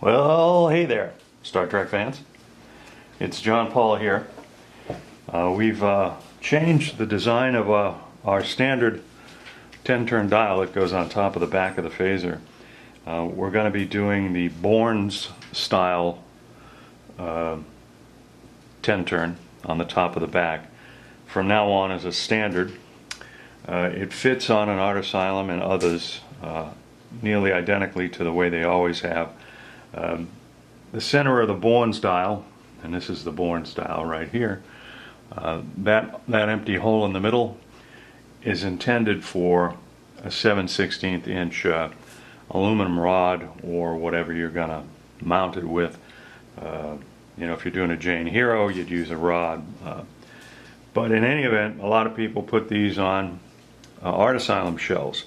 Well, hey there, Star Trek fans. It's John Paul here. We've changed the design of our standard 10-turn dial that goes on top of the back of the phaser. We're going to be doing the Bourns style 10-turn on the top of the back. From now on as a standard. It fits on an art asylum and others nearly identically to the way they always have. The center of the Bournes dial, and this is the Bournes dial right here, that empty hole in the middle is intended for a 7/16 inch aluminum rod or whatever you're going to mount it with. If you're doing a JEIN Hero, you'd use a rod. But in any event, a lot of people put these on art asylum shells.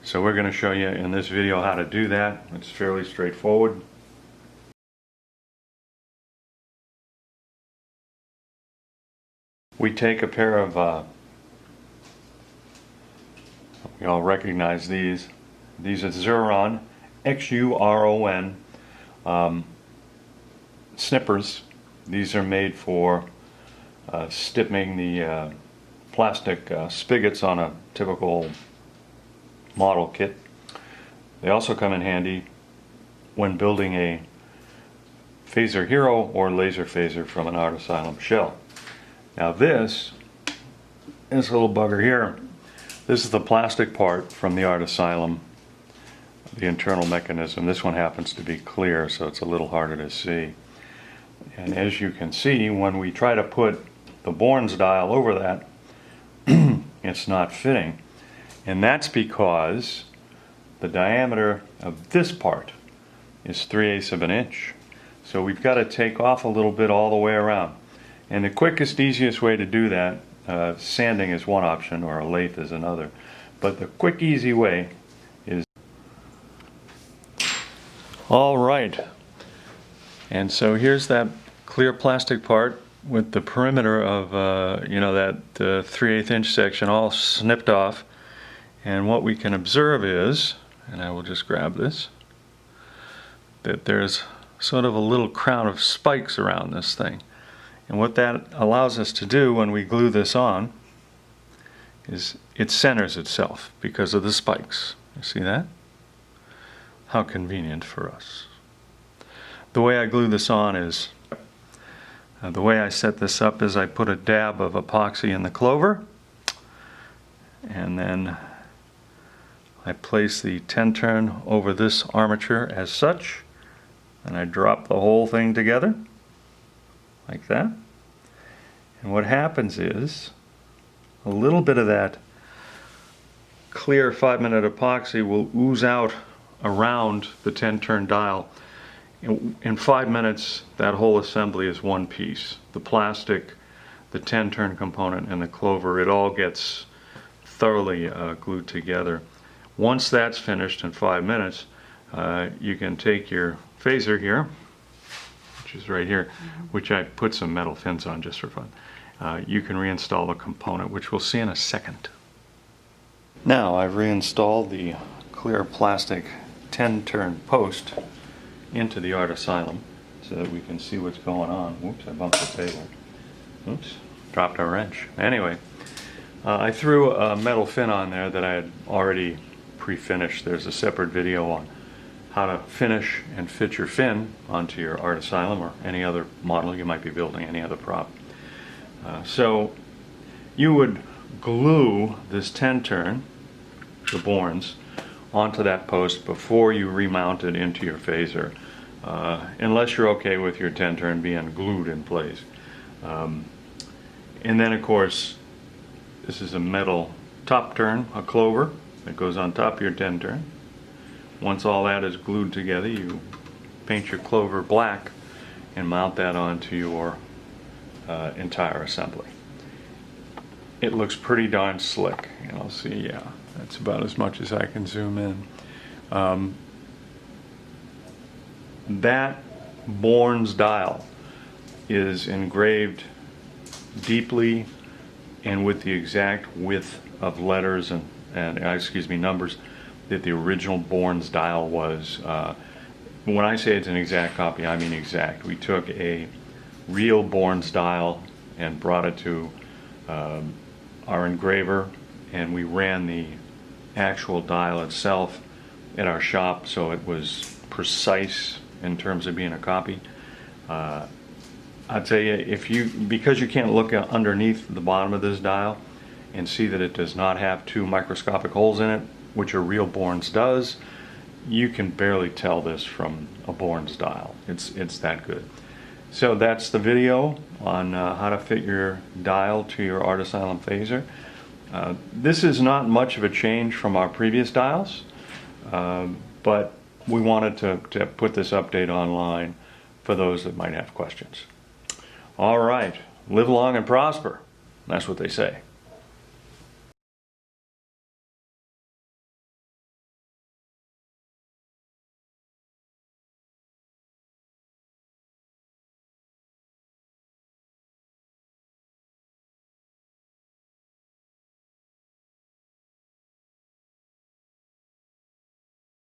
So we're going to show you in this video how to do that. It's fairly straightforward. We take a pair of, we all recognize these. These are Xuron, Xuron snippers. These are made for stipping the plastic spigots on a typical model kit. They also come in handy when building a phaser hero or laser phaser from an art asylum shell. Now this little bugger here, this is the plastic part from the art asylum, the internal mechanism. This one happens to be clear, so it's a little harder to see. And as you can see, when we try to put the Bournes dial over that, it's not fitting. And that's because the diameter of this part is 3/8 of an inch. So we've got to take off a little bit all the way around. And the quickest, easiest way to do that, sanding is one option or a lathe is another. But the quick, easy way is... All right. And so here's that clear plastic part with the perimeter of that 3/8 inch section all snipped off. And what we can observe is, and I will just grab this, that there's sort of a little crown of spikes around this thing. And what that allows us to do when we glue this on is it centers itself because of the spikes. You see that? How convenient for us. The way I glue this on is, the way I set this up is I put a dab of epoxy in the clover, and then I place the 10-turn over this armature as such, and I drop the whole thing together like that. And what happens is a little bit of that clear 5-minute epoxy will ooze out around the 10-turn dial. In 5 minutes, that whole assembly is one piece. The plastic, the 10-turn component, and the clover, it all gets thoroughly glued together. Once that's finished in 5 minutes, you can take your phaser here, which is right here, which I put some metal fins on just for fun. You can reinstall the component, which we'll see in a second. Now I've reinstalled the clear plastic 10-turn post into the art asylum so that we can see what's going on. Whoops, I bumped the table. Oops, dropped a wrench. Anyway, I threw a metal fin on there that I had already pre-finished. There's a separate video on how to finish and fit your fin onto your art asylum or any other model you might be building, any other prop. So you would glue this 10-turn, the Bournes, onto that post before you remount it into your phaser, unless you're okay with your 10-turn being glued in place. And then of course this is a metal top turn, a clover that goes on top of your 10-turn. Once all that is glued together, you paint your clover black and mount that onto your entire assembly. It looks pretty darn slick. You'll see, yeah, that's about as much as I can zoom in. That Bournes dial is engraved deeply and with the exact width of letters and numbers that the original Bournes dial was. when I say it's an exact copy, I mean exact. We took a real Bourns dial and brought it to our engraver, and we ran the actual dial itself at our shop, so it was precise in terms of being a copy. I'd say because you can't look underneath the bottom of this dial and see that it does not have two microscopic holes in it, which a real Bourns does, you can barely tell this from a Bourns dial. It's that good. So that's the video on how to fit your dial to your Art Asylum phaser. This is not much of a change from our previous dials, but we wanted to put this update online for those that might have questions. All right, live long and prosper. That's what they say.